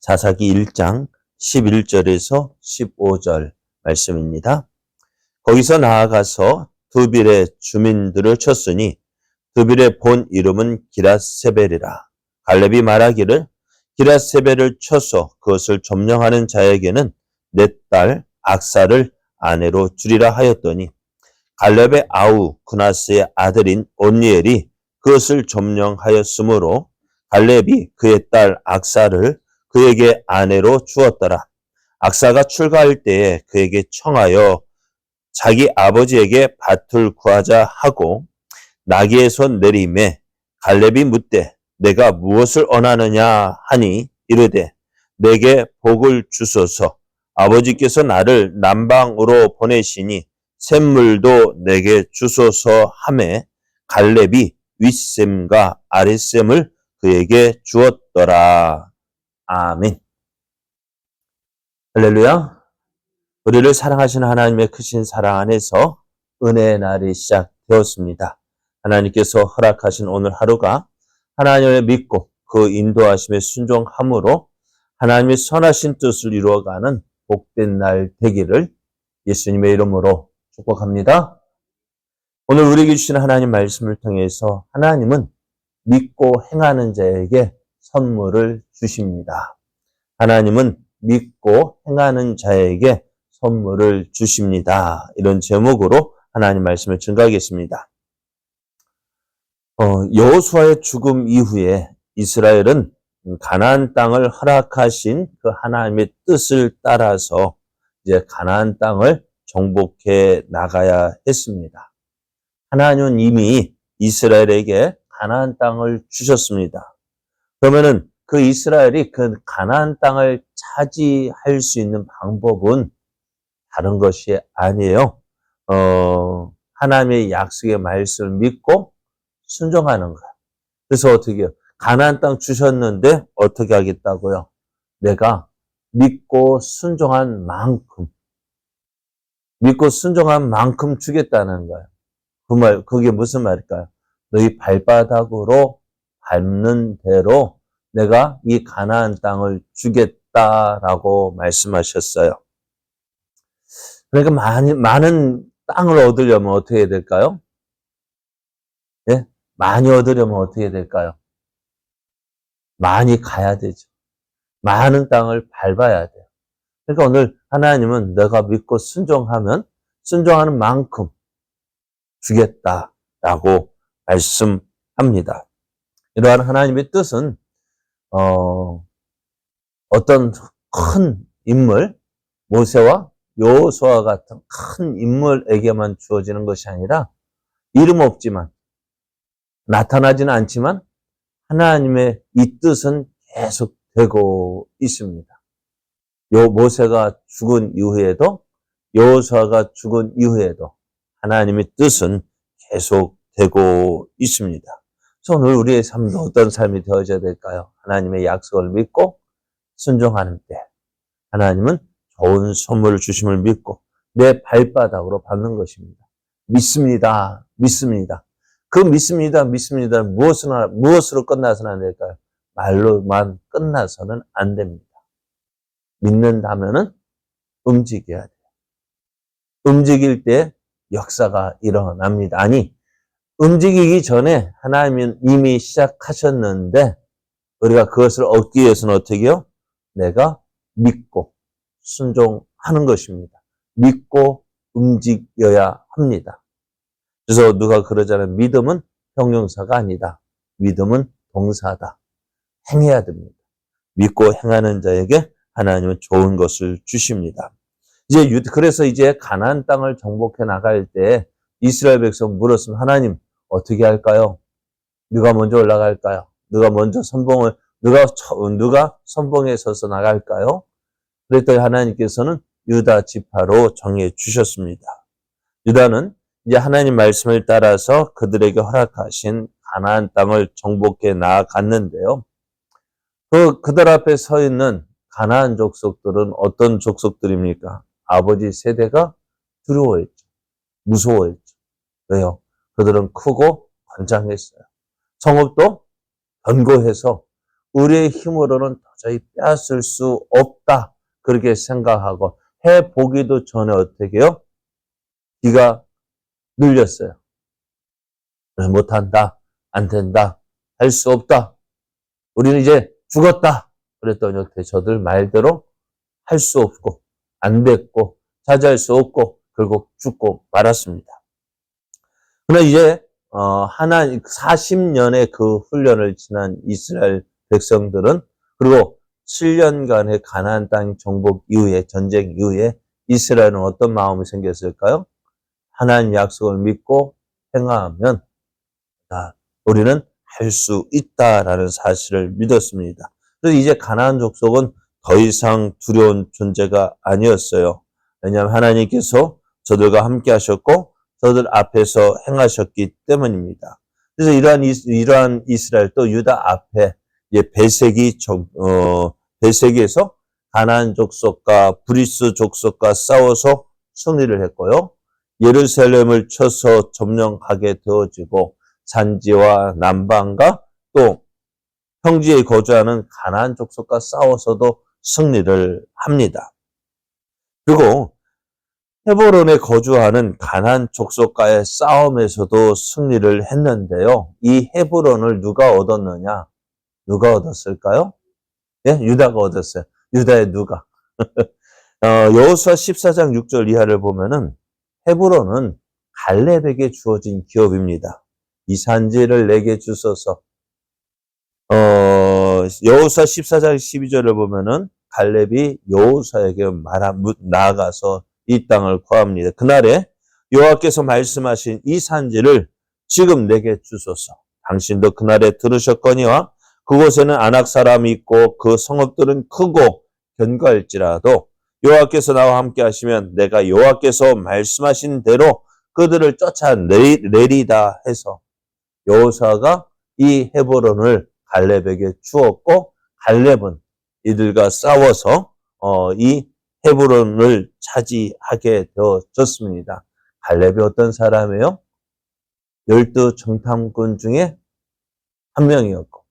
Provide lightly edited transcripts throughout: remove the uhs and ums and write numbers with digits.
사사기 1장 11절에서 15절 말씀입니다. 거기서 나아가서 드빌의 주민들을 쳤으니 드빌의 본 이름은 기랏세벨이라. 갈렙이 말하기를 기랏세벨을 쳐서 그것을 점령하는 자에게는 내 딸 악사를 아내로 주리라 하였더니 갈렙의 아우 그나스의 아들인 온니엘이 그것을 점령하였으므로 갈렙이 그의 딸 악사를 그에게 아내로 주었더라. 악사가 출가할 때에 그에게 청하여 자기 아버지에게 밭을 구하자 하고 나귀에서 내리매 갈렙이 묻되 내가 무엇을 원하느냐 하니 이르되 내게 복을 주소서. 아버지께서 나를 남방으로 보내시니 샘물도 내게 주소서 하매 갈렙이 윗샘과 아랫샘을 그에게 주었더라. 아멘. 할렐루야. 우리를 사랑하시는 하나님의 크신 사랑 안에서 은혜의 날이 시작되었습니다. 하나님께서 허락하신 오늘 하루가 하나님을 믿고 그 인도하심에 순종함으로 하나님의 선하신 뜻을 이루어가는 복된 날 되기를 예수님의 이름으로 축복합니다. 오늘 우리에게 주신 하나님 말씀을 통해서 하나님은 믿고 행하는 자에게 선물을 주십니다. 하나님은 믿고 행하는 자에게 선물을 주십니다. 이런 제목으로 하나님 말씀을 증거하겠습니다. 여호수아의 죽음 이후에 이스라엘은 가나안 땅을 허락하신 그 하나님의 뜻을 따라서 이제 가나안 땅을 정복해 나가야 했습니다. 하나님은 이미 이스라엘에게 가나안 땅을 주셨습니다. 그러면은 그 이스라엘이 그 가나안 땅을 차지할 수 있는 방법은 다른 것이 아니에요. 하나님의 약속의 말씀을 믿고 순종하는 거예요. 그래서 어떻게 해요? 가나안 땅 주셨는데 어떻게 하겠다고요? 내가 믿고 순종한 만큼 주겠다는 거예요. 그게 무슨 말일까요? 너희 발바닥으로 밟는 대로 내가 이 가나안 땅을 주겠다라고 말씀하셨어요. 그러니까 많은 땅을 얻으려면 어떻게 해야 될까요? 예? 많이 얻으려면 어떻게 해야 될까요? 많이 가야 되죠. 많은 땅을 밟아야 돼요. 그러니까 오늘 하나님은 내가 믿고 순종하면 순종하는 만큼 주겠다라고 말씀합니다. 이러한 하나님의 뜻은 어떤 큰 인물, 모세와 여호수아 같은 큰 인물에게만 주어지는 것이 아니라 이름 없지만 나타나지는 않지만 하나님의 이 뜻은 계속 되고 있습니다. 모세가 죽은 이후에도 여호수아가 죽은 이후에도 하나님의 뜻은 계속 되고 있습니다. 그래서 오늘 우리의 삶도 어떤 삶이 되어져야 될까요? 하나님의 약속을 믿고 순종하는 때 하나님은 좋은 선물을 주심을 믿고 내 발바닥으로 밟는 것입니다. 믿습니다. 그 믿습니다. 무엇으로 끝나서는 안 될까요? 말로만 끝나서는 안 됩니다. 믿는다면은 움직여야 돼요. 움직일 때 역사가 일어납니다. 아니, 움직이기 전에 하나님은 이미 시작하셨는데 우리가 그것을 얻기 위해서는 어떻게 해요? 내가 믿고 순종하는 것입니다. 믿고 움직여야 합니다. 그래서 누가 그러잖아요. 믿음은 형용사가 아니다. 믿음은 동사다. 행해야 됩니다. 믿고 행하는 자에게 하나님은 좋은 것을 주십니다. 그래서 이제 가나안 땅을 정복해 나갈 때 이스라엘 백성 물었으면 하나님 어떻게 할까요? 누가 먼저 올라갈까요? 누가 선봉에 서서 나갈까요? 그랬더니 하나님께서는 유다 지파로 정해 주셨습니다. 유다는 이제 하나님 말씀을 따라서 그들에게 허락하신 가나안 땅을 정복해 나아갔는데요. 그들 앞에 서 있는 가나안 족속들은 어떤 족속들입니까? 아버지 세대가 두려워했죠. 무서워했죠. 왜요? 그들은 크고 건장했어요. 성읍도 견고해서 우리의 힘으로는 도저히 빼앗을 수 없다. 그렇게 생각하고 해보기도 전에 어떻게 해요? 기가 눌렸어요. 못한다, 안 된다, 할 수 없다. 우리는 이제 죽었다. 그랬더니 어떻게 저들 말대로 할 수 없고 안 됐고 차지할 수 없고 결국 죽고 말았습니다. 그러나 이제 하나님 40년의 그 훈련을 지난 이스라엘 백성들은 그리고 7년간의 가나안 땅 정복 이후에 전쟁 이후에 이스라엘은 어떤 마음이 생겼을까요? 하나님 약속을 믿고 행하면 우리는 할 수 있다라는 사실을 믿었습니다. 그래서 이제 가나안 족속은 더 이상 두려운 존재가 아니었어요. 왜냐하면 하나님께서 저들과 함께 하셨고 저들 앞에서 행하셨기 때문입니다. 그래서 이러한 이스라엘 또 유다 앞에 이제 베세기에서 가나안 족속과 브리스 족속과 싸워서 승리를 했고요. 예루살렘을 쳐서 점령하게 되어지고 산지와 남방과 또 평지에 거주하는 가나안 족속과 싸워서도 승리를 합니다. 그리고 헤브론에 거주하는 가나안 족속과의 싸움에서도 승리를 했는데요. 이 헤브론을 누가 얻었느냐? 누가 얻었을까요? 예? 유다가 얻었어요. 유다의 누가? 여호수아 14장 6절 이하를 보면은 헤브론은 갈렙에게 주어진 기업입니다. 이 산지를 내게 주소서. 여호수아 14장 12절을 보면은 갈렙이 여호수아에게 나아가서 이 땅을 구합니다. 그날에 여호와께서 말씀하신 이 산지를 지금 내게 주소서. 당신도 그날에 들으셨거니와 그곳에는 아낙 사람이 있고 그 성읍들은 크고 견고할지라도 여호와께서 나와 함께 하시면 내가 여호와께서 말씀하신 대로 그들을 쫓아내리다 해서 여호수아가 이 헤브론을 갈렙에게 주었고 갈렙은 이들과 싸워서 이 헤브론을 차지하게 되어졌습니다. 갈렙이 어떤 사람이에요? 12 정탐꾼 중에 한 명이었고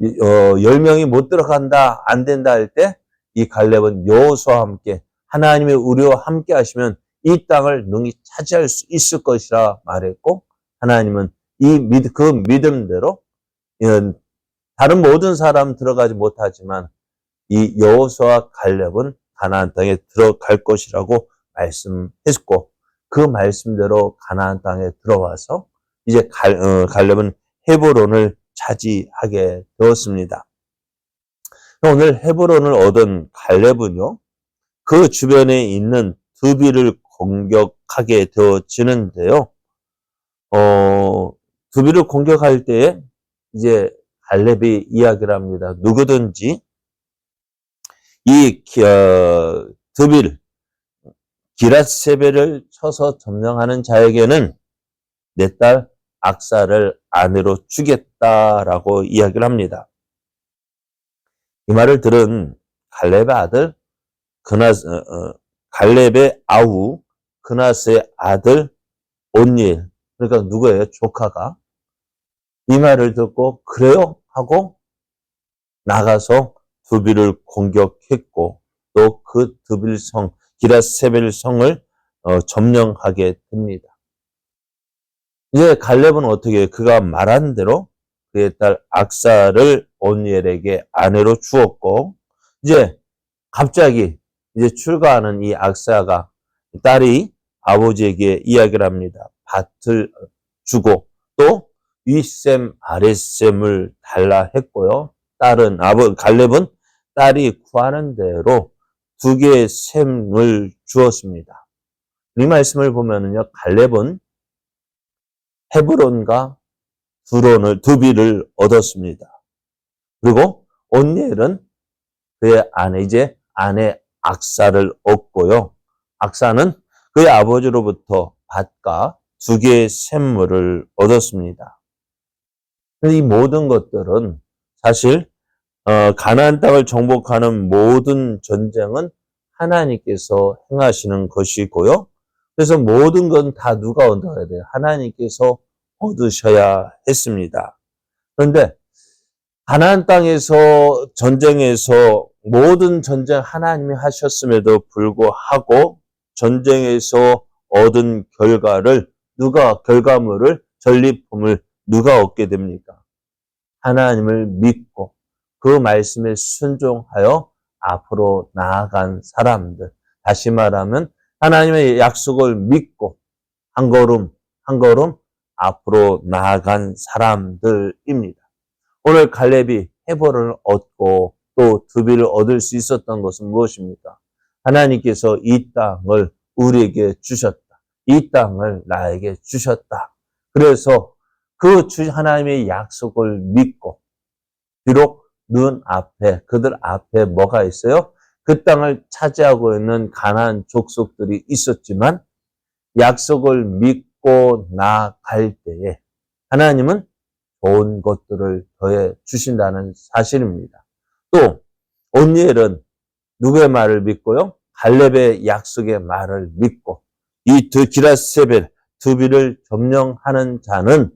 10명이 못 들어간다, 안 된다 할 때 이 갈렙은 여호수아와 함께 하나님의 우리와 함께 하시면 이 땅을 능히 차지할 수 있을 것이라 말했고 하나님은 그 믿음대로 다른 모든 사람 들어가지 못하지만 이 여호수아와 갈렙은 가나안 땅에 들어갈 것이라고 말씀했고 그 말씀대로 가나안 땅에 들어와서 이제 갈렙은 헤브론을 차지하게 되었습니다. 오늘 헤브론을 얻은 갈렙은요, 그 주변에 있는 드비를 공격하게 되어지는데요. 드비를 공격할 때에 이제 갈렙이 이야기를 합니다. 누구든지 이 드빌 기랏세벨을 쳐서 점령하는 자에게는 내 딸 악사를 아내로 주겠다라고 이야기를 합니다. 이 말을 들은 갈렙의 아들 갈렙의 아우 그낫의 아들 온니엘, 그러니까 누구예요? 조카가 이 말을 듣고 그래요? 하고 나가서 드빌을 공격했고 또 그 드빌 성 기랏세벨 성을 점령하게 됩니다. 이제 갈렙은 어떻게 해요? 그가 말한 대로 그의 딸 악사를 온니엘에게 아내로 주었고 이제 갑자기 이제 출가하는 이 악사가 딸이 아버지에게 이야기를 합니다. 밭을 주고 또 윗셈 아랫셈을 달라 했고요. 갈렙은 딸이 구하는 대로 2개의 셈을 주었습니다. 이 말씀을 보면은요, 갈렙은 헤브론과 드빌을 얻었습니다. 그리고 온니엘은 그의 아내 악사를 얻고요. 악사는 그의 아버지로부터 밭과 2개의 샘물을 얻었습니다. 이 모든 것들은 사실 가나안 땅을 정복하는 모든 전쟁은 하나님께서 행하시는 것이고요. 그래서 모든 건 다 누가 얻어야 돼요? 하나님께서 얻으셔야 했습니다. 그런데 가나안 땅에서 전쟁에서 모든 전쟁 하나님이 하셨음에도 불구하고 전쟁에서 얻은 결과물을 전리품을 누가 얻게 됩니까? 하나님을 믿고 그 말씀에 순종하여 앞으로 나아간 사람들. 다시 말하면 하나님의 약속을 믿고 한 걸음 한 걸음 앞으로 나아간 사람들입니다. 오늘 갈렙이 해볼을 얻고 또 두비를 얻을 수 있었던 것은 무엇입니까? 하나님께서 이 땅을 우리에게 주셨다. 이 땅을 나에게 주셨다. 그래서 그 하나님의 약속을 믿고 비록 그들 앞에 뭐가 있어요? 그 땅을 차지하고 있는 가나안 족속들이 있었지만 약속을 믿고 나아갈 때에 하나님은 좋은 것들을 더해 주신다는 사실입니다. 또 온니엘은 누구의 말을 믿고요? 갈렙의 약속의 말을 믿고 이 기라세벨 두비를 점령하는 자는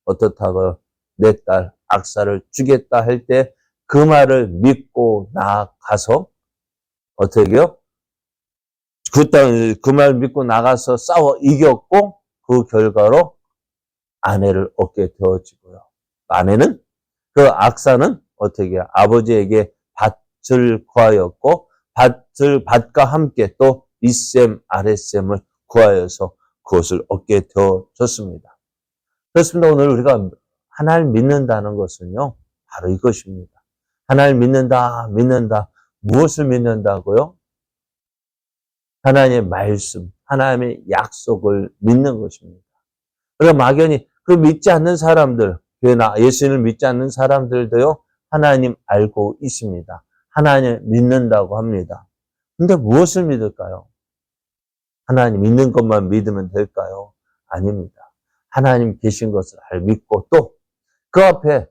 어떻다고요? 내 딸 악사를 주겠다 할 때 그 말을 믿고 나가서 어떻게 해요? 그 말 믿고 나가서 싸워 이겼고 그 결과로 아내를 얻게 되어지고요. 아내는 그 악사는 어떻게 해요? 아버지에게 밭을 구하였고 밭과 함께 또 윗셈 아랫셈을 구하여서 그것을 얻게 되어졌습니다. 그렇습니다. 오늘 우리가 하나님 믿는다는 것은요, 바로 이것입니다. 하나님 믿는다. 무엇을 믿는다고요? 하나님의 말씀, 하나님의 약속을 믿는 것입니다. 그리고 막연히 그 믿지 않는 사람들, 예수님을 믿지 않는 사람들도요, 하나님 알고 있습니다. 하나님 믿는다고 합니다. 근데 무엇을 믿을까요? 하나님 있는 것만 믿으면 될까요? 아닙니다. 하나님 계신 것을 믿고 또 그 앞에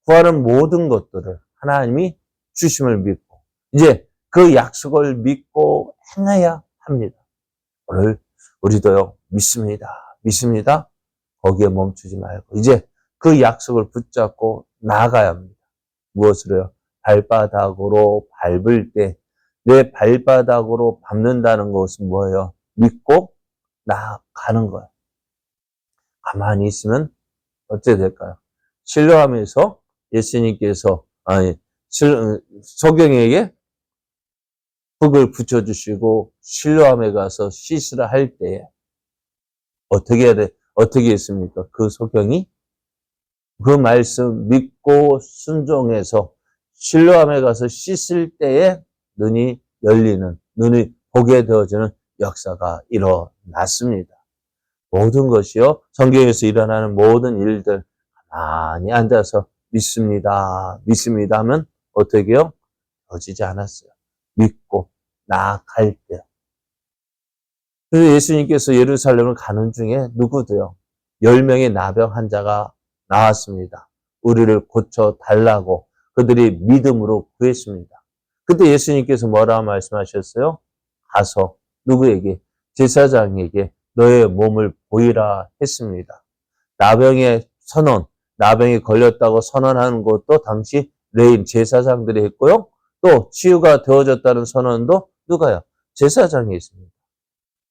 구하는 모든 것들을 하나님이 주심을 믿고 이제 그 약속을 믿고 행해야 합니다. 오늘 우리도요 믿습니다. 거기에 멈추지 말고 이제 그 약속을 붙잡고 나아가야 합니다. 무엇으로요? 발바닥으로 밟을 때 내 발바닥으로 밟는다는 것은 뭐예요? 믿고 나아가는 거예요. 가만히 있으면 어찌 될까요? 신뢰하면서 예수님께서 소경에게 흙을 붙여주시고 실로암에 가서 시스를 할 때에 어떻게 했습니까? 그 소경이 그 말씀 믿고 순종해서 실로암에 가서 씻을 때에 눈이 보게 되어지는 역사가 일어났습니다. 모든 것이요, 성경에서 일어나는 모든 일들 가만히 앉아서 믿습니다 하면 어떻게 해요? 되어지지 않았어요. 믿고 나아갈 때. 그래서 예수님께서 예루살렘을 가는 중에 누구도요? 10명의 나병 환자가 나왔습니다. 우리를 고쳐달라고 그들이 믿음으로 구했습니다. 그때 예수님께서 뭐라 말씀하셨어요? 가서 누구에게? 제사장에게 너의 몸을 보이라 했습니다. 나병이 걸렸다고 선언하는 것도 당시 레인 제사장들이 했고요. 또 치유가 되어졌다는 선언도 누가요? 제사장이 했습니다.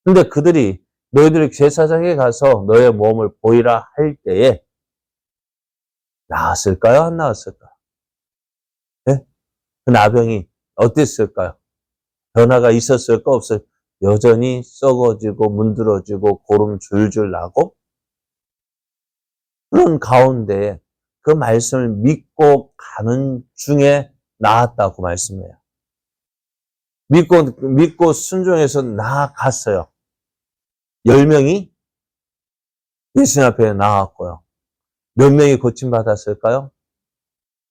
근데 그들이 너희들이 제사장에 가서 너의 몸을 보이라 할 때에 나았을까요? 안 나았을까요? 네? 그 나병이 어땠을까요? 변화가 있었을까? 없었을까? 여전히 썩어지고 문드러지고 고름 줄줄 나고 그런 가운데 그 말씀을 믿고 가는 중에 나았다고 말씀해요. 믿고 순종해서 나아갔어요. 10명이 예수님 앞에 나왔고요. 몇 명이 고침받았을까요?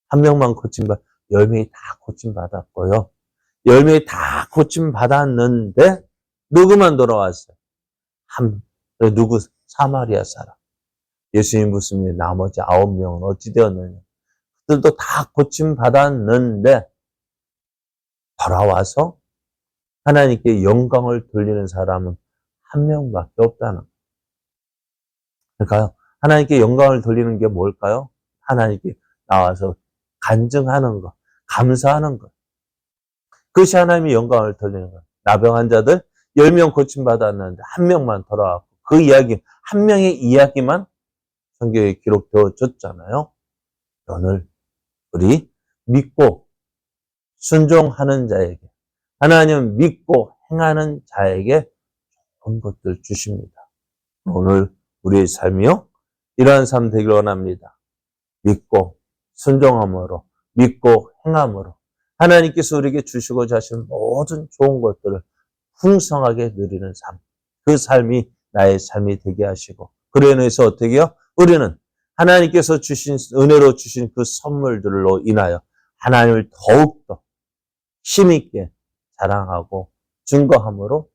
한 명만 10명이 다 고침받았고요. 10명이 다 고침받았는데 누구만 돌아왔어요? 누구? 사마리아 사람. 예수님 묻습니다. 나머지 9명은 어찌 되었느냐? 그들도 다 고침받았는데 돌아와서 하나님께 영광을 돌리는 사람은 한 명밖에 없다는 거예요. 그러니까요. 하나님께 영광을 돌리는 게 뭘까요? 하나님께 나와서 간증하는 것, 감사하는 것. 그것이 하나님의 영광을 돌리는 것. 나병 환자들 10명 고침받았는데 한 명만 돌아왔고 그 이야기, 한 명의 이야기만 성경에 기록되어졌잖아요. 오늘 우리 믿고 순종하는 자에게, 하나님 믿고 행하는 자에게 좋은 것들 주십니다. 오늘 우리의 삶이요, 이러한 삶 되길 원합니다. 믿고 순종함으로, 믿고 행함으로 하나님께서 우리에게 주시고자 하신 모든 좋은 것들을 풍성하게 누리는 삶, 그 삶이 나의 삶이 되게 하시고, 그로 인해서 어떻게 해요? 우리는 하나님께서 주신, 은혜로 주신 그 선물들로 인하여 하나님을 더욱더 힘있게 자랑하고 증거함으로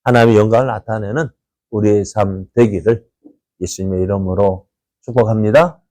하나님의 영광을 나타내는 우리의 삶 되기를 예수님의 이름으로 축복합니다.